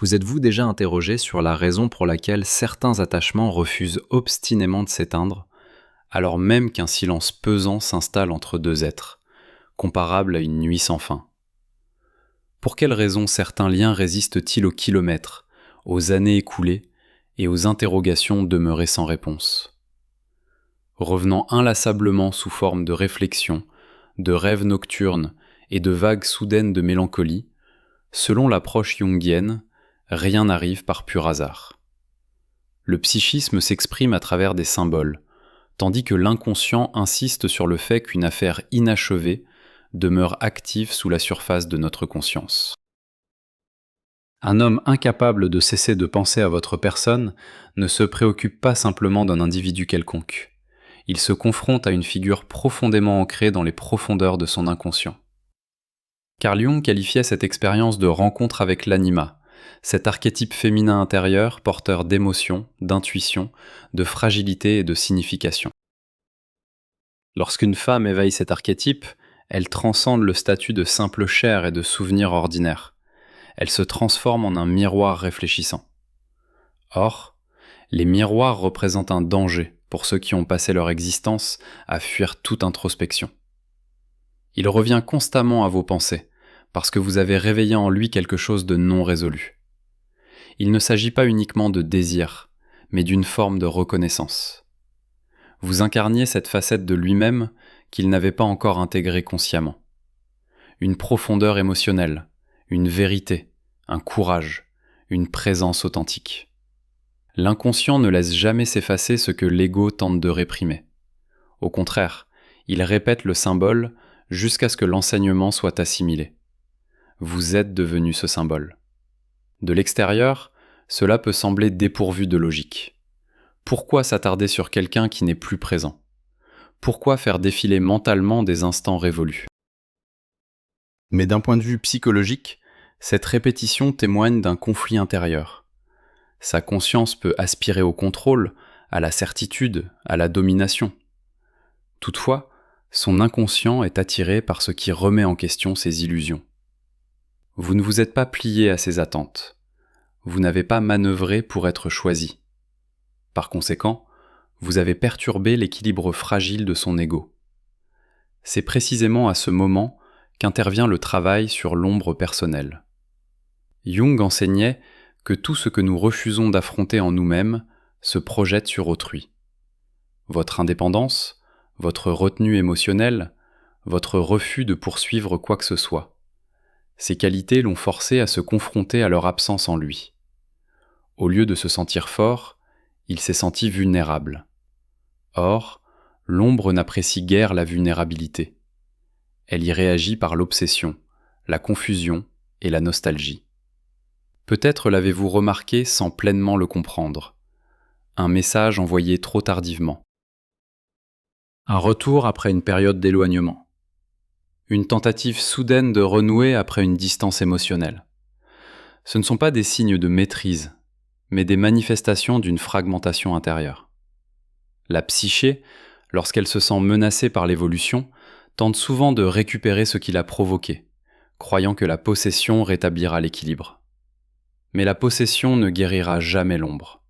Vous êtes-vous déjà interrogé sur la raison pour laquelle certains attachements refusent obstinément de s'éteindre, alors même qu'un silence pesant s'installe entre deux êtres, comparable à une nuit sans fin? Pour quelles raisons certains liens résistent-ils aux kilomètres, aux années écoulées et aux interrogations demeurées sans réponse? Revenant inlassablement sous forme de réflexions, de rêves nocturnes et de vagues soudaines de mélancolie, selon l'approche jungienne, rien n'arrive par pur hasard. Le psychisme s'exprime à travers des symboles, tandis que l'inconscient insiste sur le fait qu'une affaire inachevée demeure active sous la surface de notre conscience. Un homme incapable de cesser de penser à votre personne ne se préoccupe pas simplement d'un individu quelconque. Il se confronte à une figure profondément ancrée dans les profondeurs de son inconscient. Carl Jung qualifiait cette expérience de rencontre avec l'anima, cet archétype féminin intérieur porteur d'émotions, d'intuition, de fragilité et de signification. Lorsqu'une femme éveille cet archétype, elle transcende le statut de simple chair et de souvenir ordinaire. Elle se transforme en un miroir réfléchissant. Or, les miroirs représentent un danger pour ceux qui ont passé leur existence à fuir toute introspection. Il revient constamment à vos pensées, parce que vous avez réveillé en lui quelque chose de non résolu. Il ne s'agit pas uniquement de désir, mais d'une forme de reconnaissance. Vous incarniez cette facette de lui-même qu'il n'avait pas encore intégrée consciemment. Une profondeur émotionnelle, une vérité, un courage, une présence authentique. L'inconscient ne laisse jamais s'effacer ce que l'ego tente de réprimer. Au contraire, il répète le symbole jusqu'à ce que l'enseignement soit assimilé. Vous êtes devenu ce symbole. De l'extérieur, cela peut sembler dépourvu de logique. Pourquoi s'attarder sur quelqu'un qui n'est plus présent? Pourquoi faire défiler mentalement des instants révolus? Mais d'un point de vue psychologique, cette répétition témoigne d'un conflit intérieur. Sa conscience peut aspirer au contrôle, à la certitude, à la domination. Toutefois, son inconscient est attiré par ce qui remet en question ses illusions. Vous ne vous êtes pas plié à ses attentes. Vous n'avez pas manœuvré pour être choisi. Par conséquent, vous avez perturbé l'équilibre fragile de son ego. C'est précisément à ce moment qu'intervient le travail sur l'ombre personnelle. Jung enseignait que tout ce que nous refusons d'affronter en nous-mêmes se projette sur autrui. Votre indépendance, votre retenue émotionnelle, votre refus de poursuivre quoi que ce soit. Ces qualités l'ont forcé à se confronter à leur absence en lui. Au lieu de se sentir fort, il s'est senti vulnérable. Or, l'ombre n'apprécie guère la vulnérabilité. Elle y réagit par l'obsession, la confusion et la nostalgie. Peut-être l'avez-vous remarqué sans pleinement le comprendre. Un message envoyé trop tardivement. Un retour après une période d'éloignement. Une tentative soudaine de renouer après une distance émotionnelle. Ce ne sont pas des signes de maîtrise, mais des manifestations d'une fragmentation intérieure. La psyché, lorsqu'elle se sent menacée par l'évolution, tente souvent de récupérer ce qui l'a provoqué, croyant que la possession rétablira l'équilibre. Mais la possession ne guérira jamais l'ombre.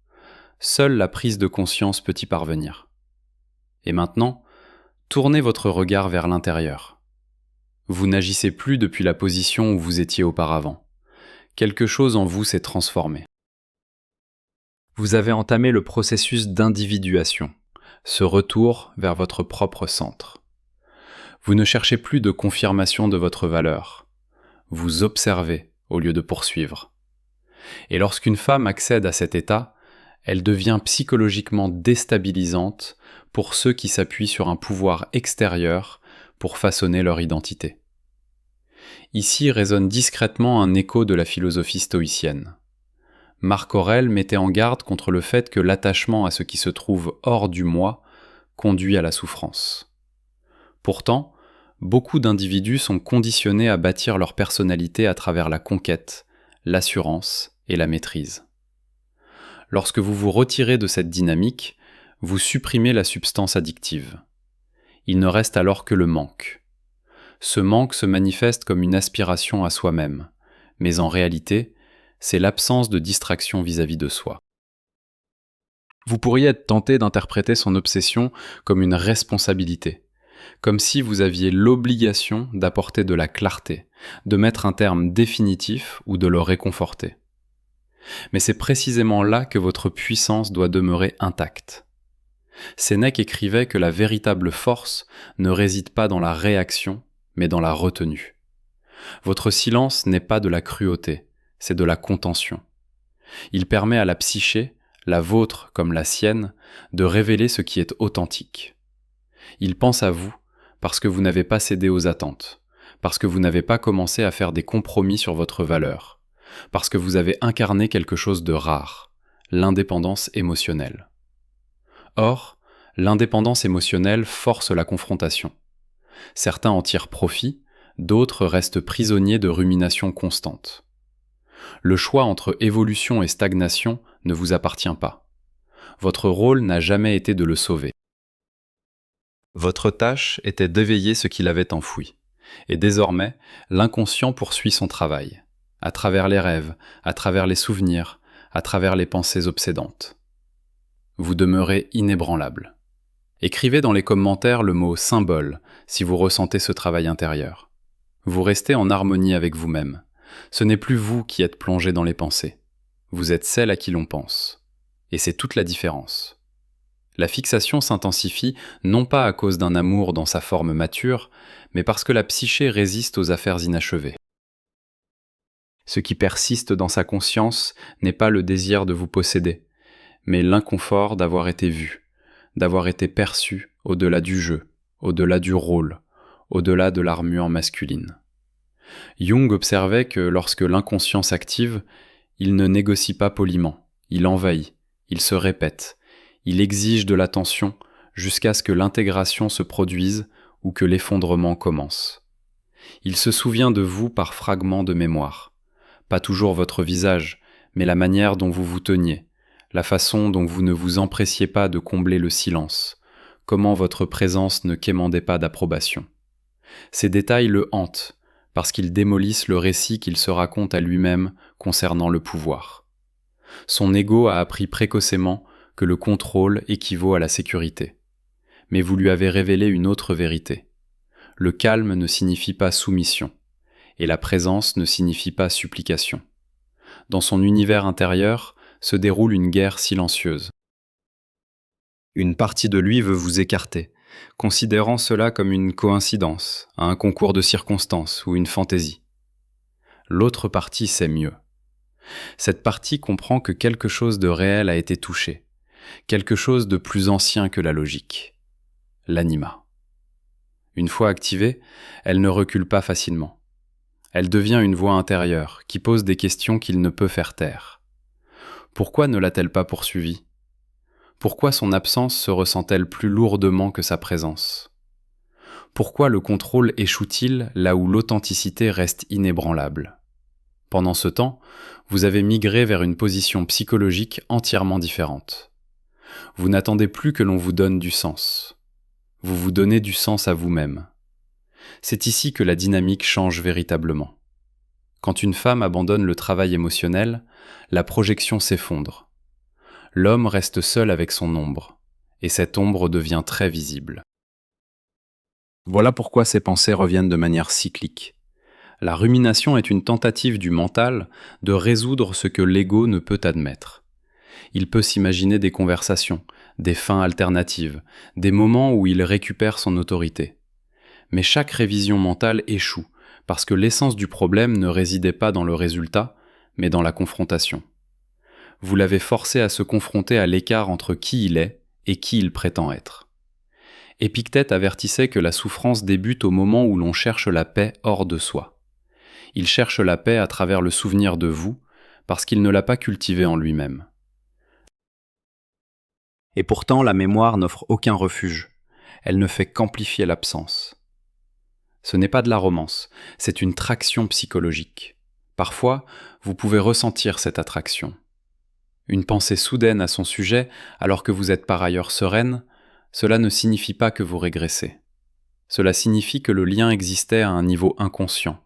Seule la prise de conscience peut y parvenir. Et maintenant, tournez votre regard vers l'intérieur. Vous n'agissez plus depuis la position où vous étiez auparavant. Quelque chose en vous s'est transformé. Vous avez entamé le processus d'individuation, ce retour vers votre propre centre. Vous ne cherchez plus de confirmation de votre valeur. Vous observez au lieu de poursuivre. Et lorsqu'une femme accède à cet état, elle devient psychologiquement déstabilisante pour ceux qui s'appuient sur un pouvoir extérieur pour façonner leur identité. Ici résonne discrètement un écho de la philosophie stoïcienne. Marc Aurèle mettait en garde contre le fait que l'attachement à ce qui se trouve hors du moi conduit à la souffrance. Pourtant, beaucoup d'individus sont conditionnés à bâtir leur personnalité à travers la conquête, l'assurance et la maîtrise. Lorsque vous vous retirez de cette dynamique, vous supprimez la substance addictive. Il ne reste alors que le manque. Ce manque se manifeste comme une aspiration à soi-même, mais en réalité, c'est l'absence de distraction vis-à-vis de soi. Vous pourriez être tenté d'interpréter son obsession comme une responsabilité, comme si vous aviez l'obligation d'apporter de la clarté, de mettre un terme définitif ou de le réconforter. Mais c'est précisément là que votre puissance doit demeurer intacte. Sénèque écrivait que la véritable force ne réside pas dans la réaction, mais dans la retenue. Votre silence n'est pas de la cruauté, c'est de la contention. Il permet à la psyché, la vôtre comme la sienne, de révéler ce qui est authentique. Il pense à vous parce que vous n'avez pas cédé aux attentes, parce que vous n'avez pas commencé à faire des compromis sur votre valeur, parce que vous avez incarné quelque chose de rare, l'indépendance émotionnelle. Or, l'indépendance émotionnelle force la confrontation. Certains en tirent profit, d'autres restent prisonniers de ruminations constantes. Le choix entre évolution et stagnation ne vous appartient pas. Votre rôle n'a jamais été de le sauver. Votre tâche était d'éveiller ce qu'il avait enfoui. Et désormais, l'inconscient poursuit son travail, à travers les rêves, à travers les souvenirs, à travers les pensées obsédantes. Vous demeurez inébranlable. Écrivez dans les commentaires le mot « symbole » si vous ressentez ce travail intérieur. Vous restez en harmonie avec vous-même. Ce n'est plus vous qui êtes plongé dans les pensées. Vous êtes celle à qui l'on pense. Et c'est toute la différence. La fixation s'intensifie non pas à cause d'un amour dans sa forme mature, mais parce que la psyché résiste aux affaires inachevées. Ce qui persiste dans sa conscience n'est pas le désir de vous posséder, mais l'inconfort d'avoir été vu, d'avoir été perçu au-delà du jeu, au-delà du rôle, au-delà de l'armure masculine. Jung observait que lorsque l'inconscient s'active, il ne négocie pas poliment, il envahit, il se répète, il exige de l'attention jusqu'à ce que l'intégration se produise ou que l'effondrement commence. Il se souvient de vous par fragments de mémoire, pas toujours votre visage, mais la manière dont vous vous teniez, la façon dont vous ne vous empressiez pas de combler le silence, comment votre présence ne quémandait pas d'approbation. Ces détails le hantent, parce qu'ils démolissent le récit qu'il se raconte à lui-même concernant le pouvoir. Son ego a appris précocement que le contrôle équivaut à la sécurité. Mais vous lui avez révélé une autre vérité. Le calme ne signifie pas soumission, et la présence ne signifie pas supplication. Dans son univers intérieur se déroule une guerre silencieuse. Une partie de lui veut vous écarter, considérant cela comme une coïncidence, un concours de circonstances ou une fantaisie. L'autre partie sait mieux. Cette partie comprend que quelque chose de réel a été touché, quelque chose de plus ancien que la logique, l'anima. Une fois activée, elle ne recule pas facilement. Elle devient une voix intérieure qui pose des questions qu'il ne peut faire taire. Pourquoi ne l'a-t-elle pas poursuivie ? Pourquoi son absence se ressent-elle plus lourdement que sa présence ? Pourquoi le contrôle échoue-t-il là où l'authenticité reste inébranlable ? Pendant ce temps, vous avez migré vers une position psychologique entièrement différente. Vous n'attendez plus que l'on vous donne du sens. Vous vous donnez du sens à vous-même. C'est ici que la dynamique change véritablement. Quand une femme abandonne le travail émotionnel, la projection s'effondre. L'homme reste seul avec son ombre, et cette ombre devient très visible. Voilà pourquoi ces pensées reviennent de manière cyclique. La rumination est une tentative du mental de résoudre ce que l'ego ne peut admettre. Il peut s'imaginer des conversations, des fins alternatives, des moments où il récupère son autorité. Mais chaque révision mentale échoue, parce que l'essence du problème ne résidait pas dans le résultat, mais dans la confrontation. Vous l'avez forcé à se confronter à l'écart entre qui il est et qui il prétend être. Épictète avertissait que la souffrance débute au moment où l'on cherche la paix hors de soi. Il cherche la paix à travers le souvenir de vous, parce qu'il ne l'a pas cultivée en lui-même. Et pourtant, la mémoire n'offre aucun refuge. Elle ne fait qu'amplifier l'absence. Ce n'est pas de la romance, c'est une traction psychologique. Parfois, vous pouvez ressentir cette attraction. Une pensée soudaine à son sujet, alors que vous êtes par ailleurs sereine, cela ne signifie pas que vous régressez. Cela signifie que le lien existait à un niveau inconscient,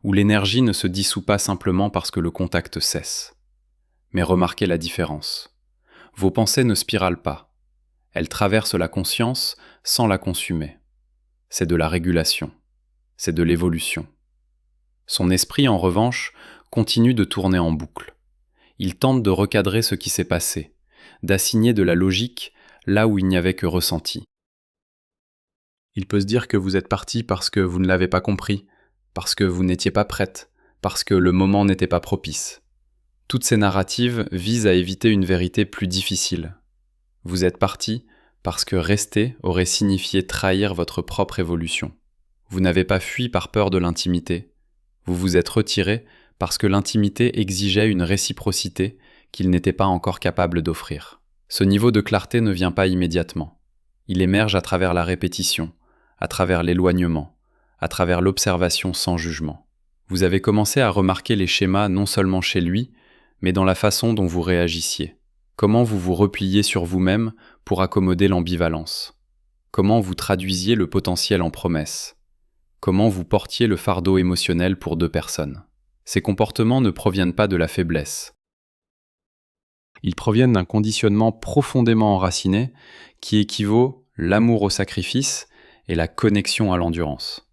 où l'énergie ne se dissout pas simplement parce que le contact cesse. Mais remarquez la différence. Vos pensées ne spiralent pas. Elles traversent la conscience sans la consumer. C'est de la régulation. C'est de l'évolution. Son esprit, en revanche, continue de tourner en boucle. Il tente de recadrer ce qui s'est passé, d'assigner de la logique là où il n'y avait que ressenti. Il peut se dire que vous êtes parti parce que vous ne l'avez pas compris, parce que vous n'étiez pas prête, parce que le moment n'était pas propice. Toutes ces narratives visent à éviter une vérité plus difficile. Vous êtes parti parce que rester aurait signifié trahir votre propre évolution. Vous n'avez pas fui par peur de l'intimité. Vous vous êtes retiré parce que l'intimité exigeait une réciprocité qu'il n'était pas encore capable d'offrir. Ce niveau de clarté ne vient pas immédiatement. Il émerge à travers la répétition, à travers l'éloignement, à travers l'observation sans jugement. Vous avez commencé à remarquer les schémas non seulement chez lui, mais dans la façon dont vous réagissiez. Comment vous vous repliez sur vous-même pour accommoder l'ambivalence. Comment vous traduisiez le potentiel en promesse. Comment vous portiez le fardeau émotionnel pour deux personnes. Ces comportements ne proviennent pas de la faiblesse. Ils proviennent d'un conditionnement profondément enraciné qui équivaut l'amour au sacrifice et la connexion à l'endurance.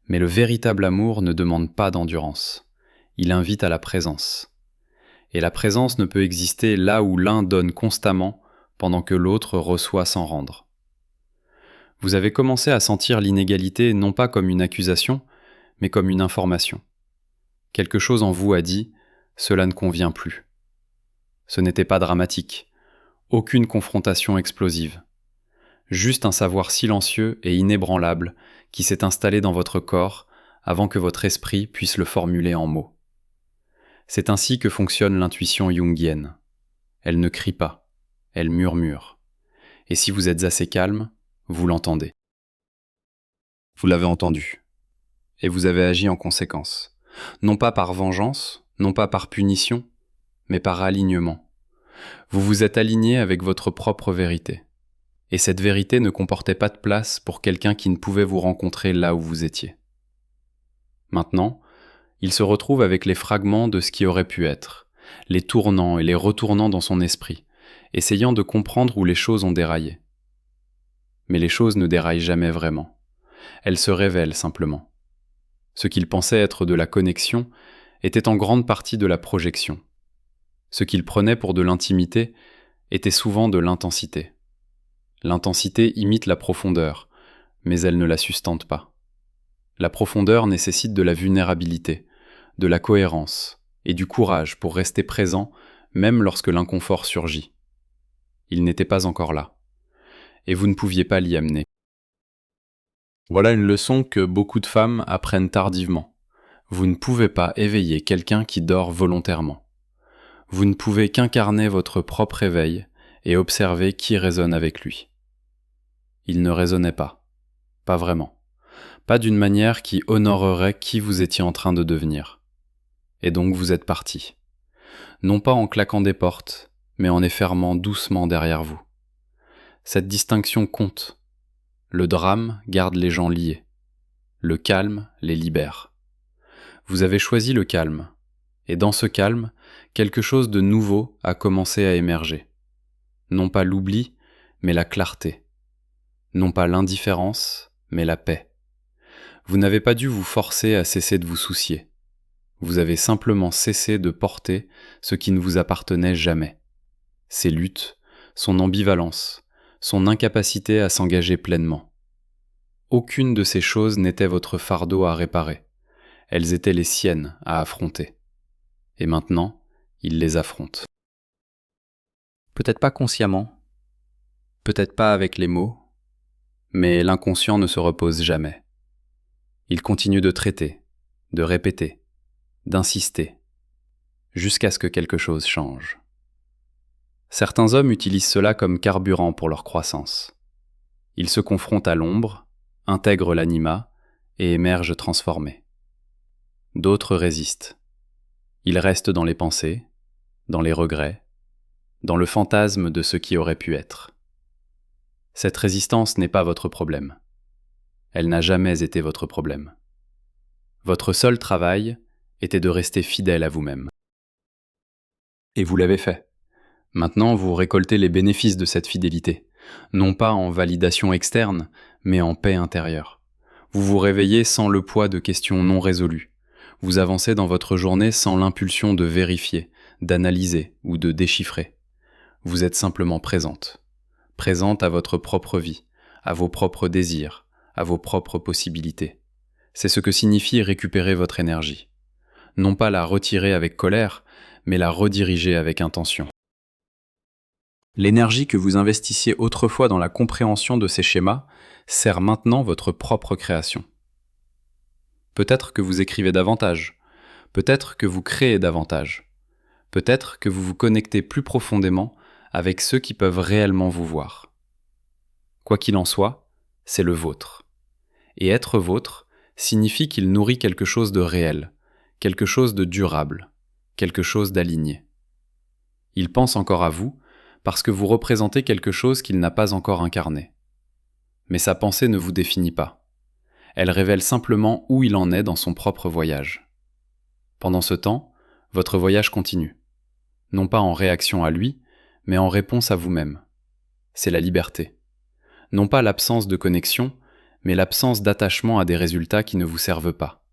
Mais le véritable amour ne demande pas d'endurance. Il invite à la présence. Et la présence ne peut exister là où l'un donne constamment pendant que l'autre reçoit sans rendre. Vous avez commencé à sentir l'inégalité non pas comme une accusation, mais comme une information. Quelque chose en vous a dit « cela ne convient plus ». Ce n'était pas dramatique, aucune confrontation explosive. Juste un savoir silencieux et inébranlable qui s'est installé dans votre corps avant que votre esprit puisse le formuler en mots. C'est ainsi que fonctionne l'intuition jungienne. Elle ne crie pas, elle murmure. Et si vous êtes assez calme, vous l'entendez. Vous l'avez entendu. Et vous avez agi en conséquence. Non pas par vengeance, non pas par punition, mais par alignement. Vous vous êtes aligné avec votre propre vérité. Et cette vérité ne comportait pas de place pour quelqu'un qui ne pouvait vous rencontrer là où vous étiez. Maintenant, il se retrouve avec les fragments de ce qui aurait pu être, les tournants et les retournants dans son esprit, essayant de comprendre où les choses ont déraillé. Mais les choses ne déraillent jamais vraiment. Elles se révèlent simplement. Ce qu'il pensait être de la connexion était en grande partie de la projection. Ce qu'il prenait pour de l'intimité était souvent de l'intensité. L'intensité imite la profondeur, mais elle ne la sustente pas. La profondeur nécessite de la vulnérabilité, de la cohérence et du courage pour rester présent même lorsque l'inconfort surgit. Il n'était pas encore là, et vous ne pouviez pas l'y amener. Voilà une leçon que beaucoup de femmes apprennent tardivement. Vous ne pouvez pas éveiller quelqu'un qui dort volontairement. Vous ne pouvez qu'incarner votre propre éveil et observer qui résonne avec lui. Il ne résonnait pas. Pas vraiment. Pas d'une manière qui honorerait qui vous étiez en train de devenir. Et donc vous êtes parti. Non pas en claquant des portes, mais en les fermant doucement derrière vous. Cette distinction compte. Le drame garde les gens liés. Le calme les libère. Vous avez choisi le calme. Et dans ce calme, quelque chose de nouveau a commencé à émerger. Non pas l'oubli, mais la clarté. Non pas l'indifférence, mais la paix. Vous n'avez pas dû vous forcer à cesser de vous soucier. Vous avez simplement cessé de porter ce qui ne vous appartenait jamais. Ses luttes, son ambivalence, son incapacité à s'engager pleinement. Aucune de ces choses n'était votre fardeau à réparer. Elles étaient les siennes à affronter. Et maintenant, il les affronte. Peut-être pas consciemment, peut-être pas avec les mots, mais l'inconscient ne se repose jamais. Il continue de traiter, de répéter, d'insister, jusqu'à ce que quelque chose change. Certains hommes utilisent cela comme carburant pour leur croissance. Ils se confrontent à l'ombre, intègrent l'anima et émergent transformés. D'autres résistent. Ils restent dans les pensées, dans les regrets, dans le fantasme de ce qui aurait pu être. Cette résistance n'est pas votre problème. Elle n'a jamais été votre problème. Votre seul travail était de rester fidèle à vous-même. Et vous l'avez fait. Maintenant, vous récoltez les bénéfices de cette fidélité, non pas en validation externe, mais en paix intérieure. Vous vous réveillez sans le poids de questions non résolues. Vous avancez dans votre journée sans l'impulsion de vérifier, d'analyser ou de déchiffrer. Vous êtes simplement présente. Présente à votre propre vie, à vos propres désirs, à vos propres possibilités. C'est ce que signifie récupérer votre énergie. Non pas la retirer avec colère, mais la rediriger avec intention. L'énergie que vous investissiez autrefois dans la compréhension de ces schémas sert maintenant votre propre création. Peut-être que vous écrivez davantage, peut-être que vous créez davantage, peut-être que vous vous connectez plus profondément avec ceux qui peuvent réellement vous voir. Quoi qu'il en soit, c'est le vôtre. Et être vôtre signifie qu'il nourrit quelque chose de réel, quelque chose de durable, quelque chose d'aligné. Il pense encore à vous parce que vous représentez quelque chose qu'il n'a pas encore incarné. Mais sa pensée ne vous définit pas. Elle révèle simplement où il en est dans son propre voyage. Pendant ce temps, votre voyage continue. Non pas en réaction à lui, mais en réponse à vous-même. C'est la liberté. Non pas l'absence de connexion, mais l'absence d'attachement à des résultats qui ne vous servent pas.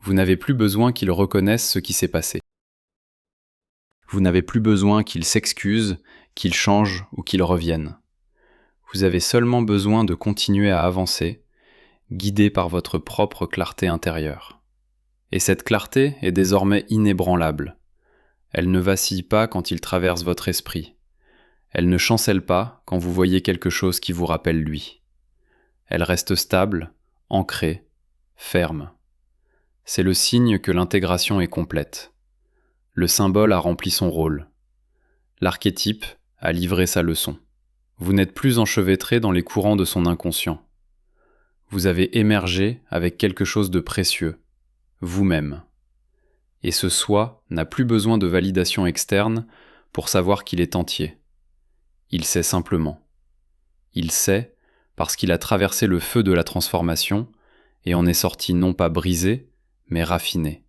Vous n'avez plus besoin qu'il reconnaisse ce qui s'est passé. Vous n'avez plus besoin qu'il s'excuse, qu'il change ou qu'il revienne. Vous avez seulement besoin de continuer à avancer, guidé par votre propre clarté intérieure. Et cette clarté est désormais inébranlable. Elle ne vacille pas quand il traverse votre esprit. Elle ne chancelle pas quand vous voyez quelque chose qui vous rappelle lui. Elle reste stable, ancrée, ferme. C'est le signe que l'intégration est complète. Le symbole a rempli son rôle. L'archétype a livré sa leçon. Vous n'êtes plus enchevêtré dans les courants de son inconscient. Vous avez émergé avec quelque chose de précieux, vous-même. Et ce soi n'a plus besoin de validation externe pour savoir qu'il est entier. Il sait simplement. Il sait parce qu'il a traversé le feu de la transformation et en est sorti non pas brisé, mais raffiné.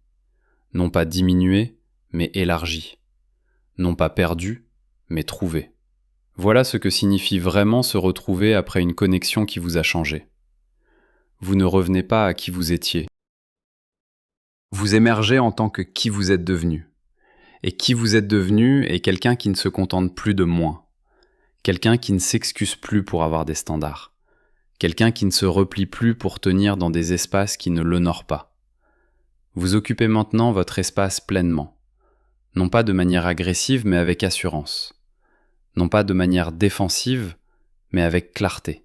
Non pas diminué, mais élargi. Non pas perdu, mais trouvé. Voilà ce que signifie vraiment se retrouver après une connexion qui vous a changé. Vous ne revenez pas à qui vous étiez. Vous émergez en tant que qui vous êtes devenu. Et qui vous êtes devenu est quelqu'un qui ne se contente plus de moins. Quelqu'un qui ne s'excuse plus pour avoir des standards. Quelqu'un qui ne se replie plus pour tenir dans des espaces qui ne l'honorent pas. Vous occupez maintenant votre espace pleinement. Non pas de manière agressive, mais avec assurance. Non pas de manière défensive, mais avec clarté.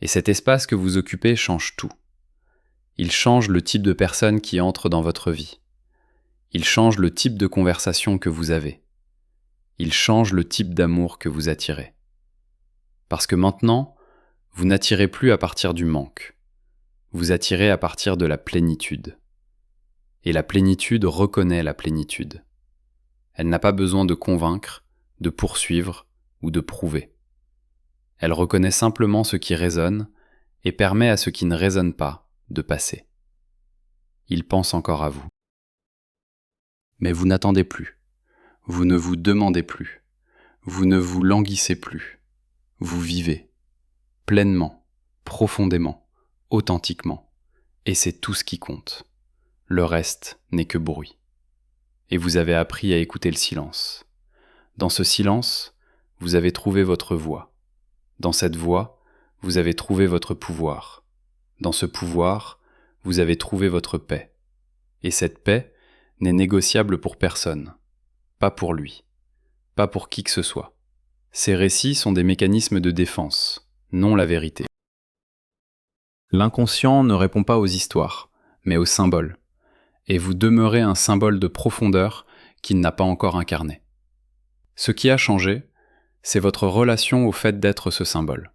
Et cet espace que vous occupez change tout. Il change le type de personne qui entre dans votre vie. Il change le type de conversation que vous avez. Il change le type d'amour que vous attirez. Parce que maintenant, vous n'attirez plus à partir du manque. Vous attirez à partir de la plénitude. Et la plénitude reconnaît la plénitude. Elle n'a pas besoin de convaincre, de poursuivre ou de prouver. Elle reconnaît simplement ce qui résonne et permet à ce qui ne résonne pas de passer. Il pense encore à vous. Mais vous n'attendez plus. Vous ne vous demandez plus. Vous ne vous languissez plus. Vous vivez. Pleinement, profondément, authentiquement. Et c'est tout ce qui compte. Le reste n'est que bruit. Et vous avez appris à écouter le silence. Dans ce silence, vous avez trouvé votre voix. Dans cette voix, vous avez trouvé votre pouvoir. Dans ce pouvoir, vous avez trouvé votre paix. Et cette paix n'est négociable pour personne. Pas pour lui. Pas pour qui que ce soit. Ces récits sont des mécanismes de défense, non la vérité. L'inconscient ne répond pas aux histoires, mais aux symboles. Et vous demeurez un symbole de profondeur qu'il n'a pas encore incarné. Ce qui a changé, c'est votre relation au fait d'être ce symbole.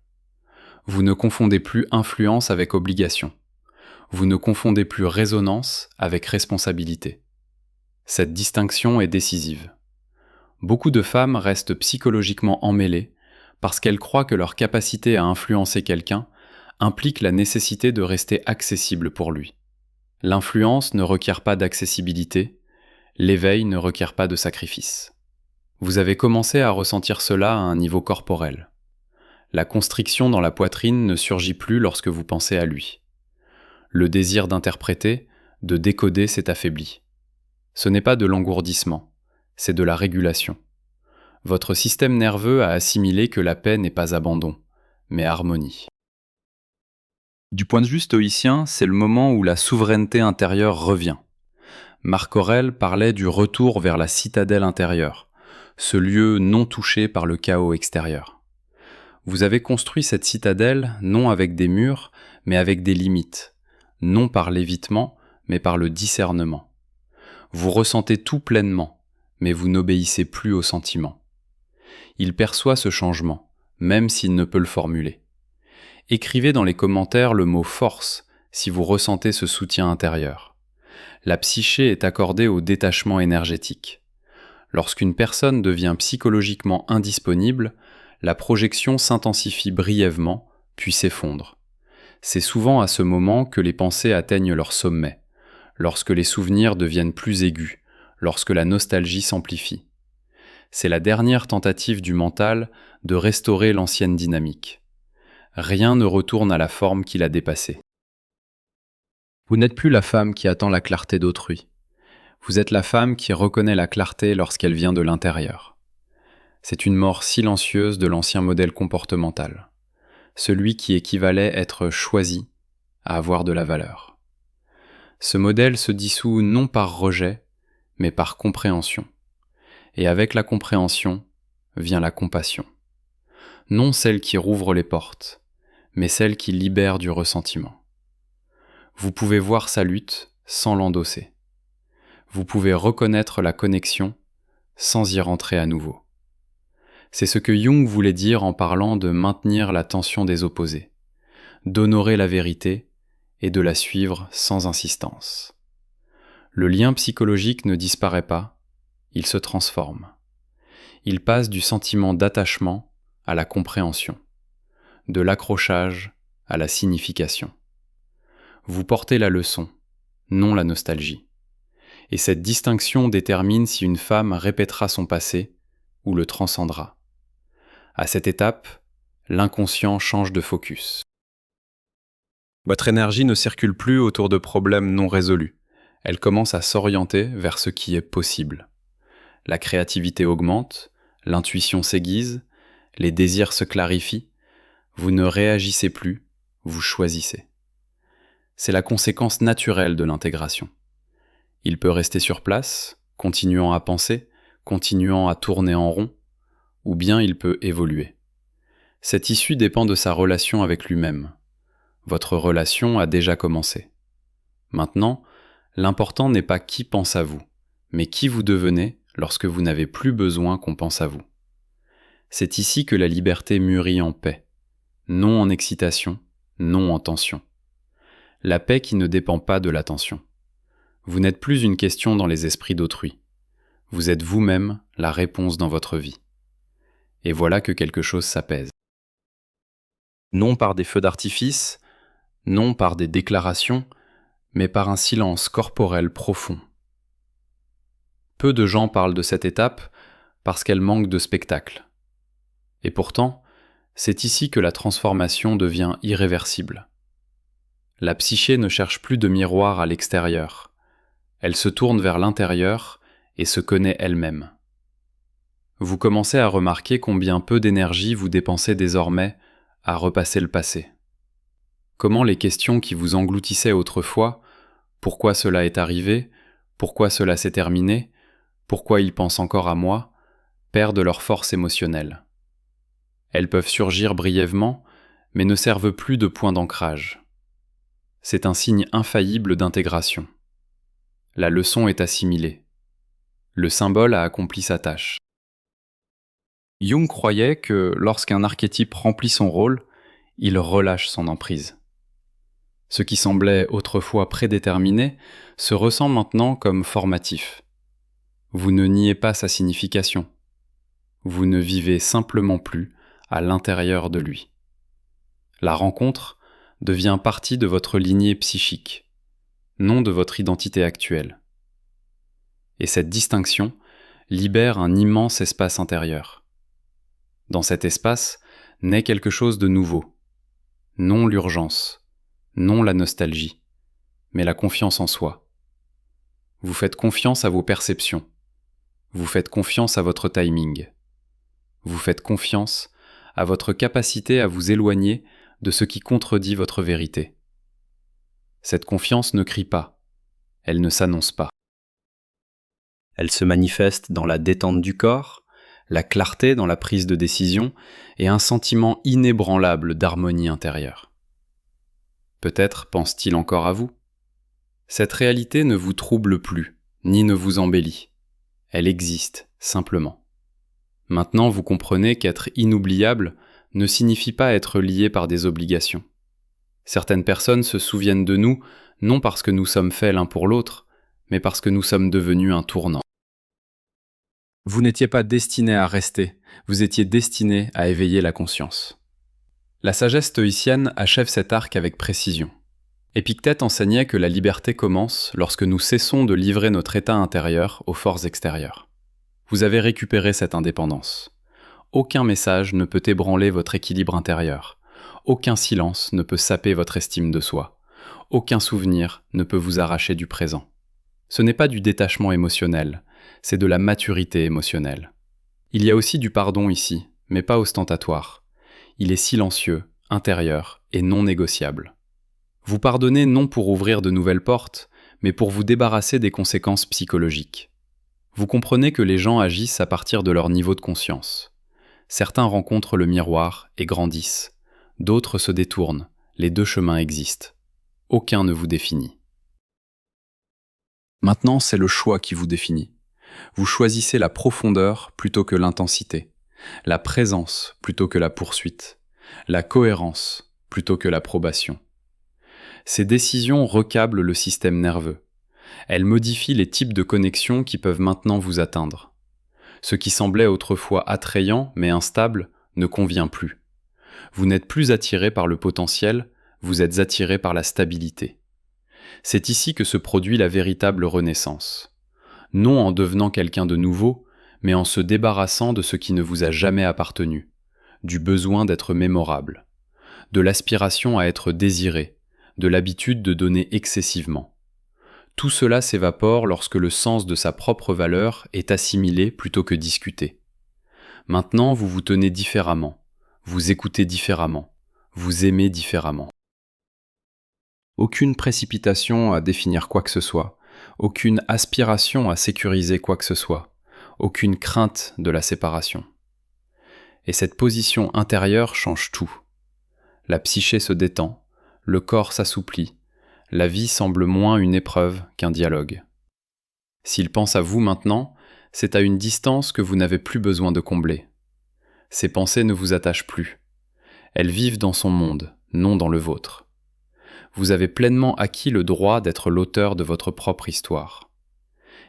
Vous ne confondez plus influence avec obligation. Vous ne confondez plus résonance avec responsabilité. Cette distinction est décisive. Beaucoup de femmes restent psychologiquement emmêlées parce qu'elles croient que leur capacité à influencer quelqu'un implique la nécessité de rester accessible pour lui. L'influence ne requiert pas d'accessibilité, l'éveil ne requiert pas de sacrifice. Vous avez commencé à ressentir cela à un niveau corporel. La constriction dans la poitrine ne surgit plus lorsque vous pensez à lui. Le désir d'interpréter, de décoder s'est affaibli. Ce n'est pas de l'engourdissement, c'est de la régulation. Votre système nerveux a assimilé que la paix n'est pas abandon, mais harmonie. Du point de vue stoïcien, c'est le moment où la souveraineté intérieure revient. Marc Aurèle parlait du retour vers la citadelle intérieure, ce lieu non touché par le chaos extérieur. Vous avez construit cette citadelle non avec des murs, mais avec des limites, non par l'évitement, mais par le discernement. Vous ressentez tout pleinement, mais vous n'obéissez plus aux sentiments. Il perçoit ce changement, même s'il ne peut le formuler. Écrivez dans les commentaires le mot « force » si vous ressentez ce soutien intérieur. La psyché est accordée au détachement énergétique. Lorsqu'une personne devient psychologiquement indisponible, la projection s'intensifie brièvement, puis s'effondre. C'est souvent à ce moment que les pensées atteignent leur sommet, lorsque les souvenirs deviennent plus aigus, lorsque la nostalgie s'amplifie. C'est la dernière tentative du mental de restaurer l'ancienne dynamique. Rien ne retourne à la forme qui l'a dépassée. Vous n'êtes plus la femme qui attend la clarté d'autrui. Vous êtes la femme qui reconnaît la clarté lorsqu'elle vient de l'intérieur. C'est une mort silencieuse de l'ancien modèle comportemental, celui qui équivalait être choisi à avoir de la valeur. Ce modèle se dissout non par rejet, mais par compréhension. Et avec la compréhension vient la compassion. Non celle qui rouvre les portes, mais celle qui libère du ressentiment. Vous pouvez voir sa lutte sans l'endosser. Vous pouvez reconnaître la connexion sans y rentrer à nouveau. C'est ce que Jung voulait dire en parlant de maintenir la tension des opposés, d'honorer la vérité et de la suivre sans insistance. Le lien psychologique ne disparaît pas, il se transforme. Il passe du sentiment d'attachement à la compréhension, de l'accrochage à la signification. Vous portez la leçon, non la nostalgie. Et cette distinction détermine si une femme répétera son passé ou le transcendra. À cette étape, l'inconscient change de focus. Votre énergie ne circule plus autour de problèmes non résolus. Elle commence à s'orienter vers ce qui est possible. La créativité augmente, l'intuition s'aiguise, les désirs se clarifient. Vous ne réagissez plus, vous choisissez. C'est la conséquence naturelle de l'intégration. Il peut rester sur place, continuant à penser, continuant à tourner en rond, ou bien il peut évoluer. Cette issue dépend de sa relation avec lui-même. Votre relation a déjà commencé. Maintenant, l'important n'est pas qui pense à vous, mais qui vous devenez lorsque vous n'avez plus besoin qu'on pense à vous. C'est ici que la liberté mûrit en paix, non en excitation, non en tension. La paix qui ne dépend pas de l'attention. Vous n'êtes plus une question dans les esprits d'autrui. Vous êtes vous-même la réponse dans votre vie. Et voilà que quelque chose s'apaise. Non par des feux d'artifice, non par des déclarations, mais par un silence corporel profond. Peu de gens parlent de cette étape parce qu'elle manque de spectacle. Et pourtant, c'est ici que la transformation devient irréversible. La psyché ne cherche plus de miroir à l'extérieur. Elle se tourne vers l'intérieur et se connaît elle-même. Vous commencez à remarquer combien peu d'énergie vous dépensez désormais à repasser le passé. Comment les questions qui vous engloutissaient autrefois, pourquoi cela est arrivé, pourquoi cela s'est terminé, pourquoi ils pensent encore à moi, perdent leur force émotionnelle. Elles peuvent surgir brièvement, mais ne servent plus de point d'ancrage. C'est un signe infaillible d'intégration. La leçon est assimilée. Le symbole a accompli sa tâche. Jung croyait que lorsqu'un archétype remplit son rôle, il relâche son emprise. Ce qui semblait autrefois prédéterminé se ressent maintenant comme formatif. Vous ne niez pas sa signification. Vous ne vivez simplement plus à l'intérieur de lui. La rencontre devient partie de votre lignée psychique. non de votre identité actuelle. Et cette distinction libère un immense espace intérieur. Dans cet espace naît quelque chose de nouveau. Non l'urgence, non la nostalgie, mais la confiance en soi. Vous faites confiance à vos perceptions. Vous faites confiance à votre timing. Vous faites confiance à votre capacité à vous éloigner de ce qui contredit votre vérité. Cette confiance ne crie pas, elle ne s'annonce pas. Elle se manifeste dans la détente du corps, la clarté dans la prise de décision et un sentiment inébranlable d'harmonie intérieure. Peut-être pense-t-il encore à vous. Cette réalité ne vous trouble plus, ni ne vous embellit. Elle existe, simplement. Maintenant, vous comprenez qu'être inoubliable ne signifie pas être lié par des obligations. Certaines personnes se souviennent de nous, non parce que nous sommes faits l'un pour l'autre, mais parce que nous sommes devenus un tournant. Vous n'étiez pas destiné à rester, vous étiez destiné à éveiller la conscience. La sagesse stoïcienne achève cet arc avec précision. Épictète enseignait que la liberté commence lorsque nous cessons de livrer notre état intérieur aux forces extérieures. Vous avez récupéré cette indépendance. Aucun message ne peut ébranler votre équilibre intérieur. Aucun silence ne peut saper votre estime de soi. Aucun souvenir ne peut vous arracher du présent. Ce n'est pas du détachement émotionnel, c'est de la maturité émotionnelle. Il y a aussi du pardon ici, mais pas ostentatoire. Il est silencieux, intérieur et non négociable. Vous pardonnez non pour ouvrir de nouvelles portes, mais pour vous débarrasser des conséquences psychologiques. Vous comprenez que les gens agissent à partir de leur niveau de conscience. Certains rencontrent le miroir et grandissent. D'autres se détournent. Les deux chemins existent. Aucun ne vous définit. Maintenant, c'est le choix qui vous définit. Vous choisissez la profondeur plutôt que l'intensité, la présence plutôt que la poursuite, la cohérence plutôt que l'approbation. Ces décisions recablent le système nerveux. Elles modifient les types de connexions qui peuvent maintenant vous atteindre. Ce qui semblait autrefois attrayant mais instable ne convient plus. Vous n'êtes plus attiré par le potentiel, vous êtes attiré par la stabilité. C'est ici que se produit la véritable renaissance. Non en devenant quelqu'un de nouveau, mais en se débarrassant de ce qui ne vous a jamais appartenu, du besoin d'être mémorable, de l'aspiration à être désiré, de l'habitude de donner excessivement. Tout cela s'évapore lorsque le sens de sa propre valeur est assimilé plutôt que discuté. Maintenant, vous vous tenez différemment, vous écoutez différemment, vous aimez différemment. Aucune précipitation à définir quoi que ce soit, aucune aspiration à sécuriser quoi que ce soit, aucune crainte de la séparation. Et cette position intérieure change tout. La psyché se détend, le corps s'assouplit, la vie semble moins une épreuve qu'un dialogue. S'il pense à vous maintenant, c'est à une distance que vous n'avez plus besoin de combler. Ses pensées ne vous attachent plus. Elles vivent dans son monde, non dans le vôtre. Vous avez pleinement acquis le droit d'être l'auteur de votre propre histoire.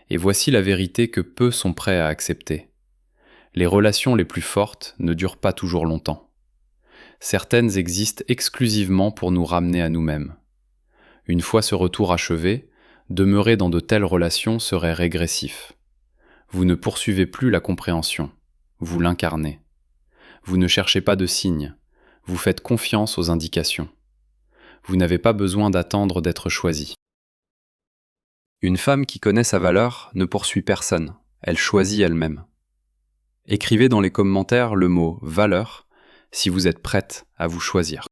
Et voici la vérité que peu sont prêts à accepter. Les relations les plus fortes ne durent pas toujours longtemps. Certaines existent exclusivement pour nous ramener à nous-mêmes. Une fois ce retour achevé, demeurer dans de telles relations serait régressif. Vous ne poursuivez plus la compréhension, vous l'incarnez. Vous ne cherchez pas de signes, vous faites confiance aux indications. Vous n'avez pas besoin d'attendre d'être choisi. Une femme qui connaît sa valeur ne poursuit personne, elle choisit elle-même. Écrivez dans les commentaires le mot « valeur » si vous êtes prête à vous choisir.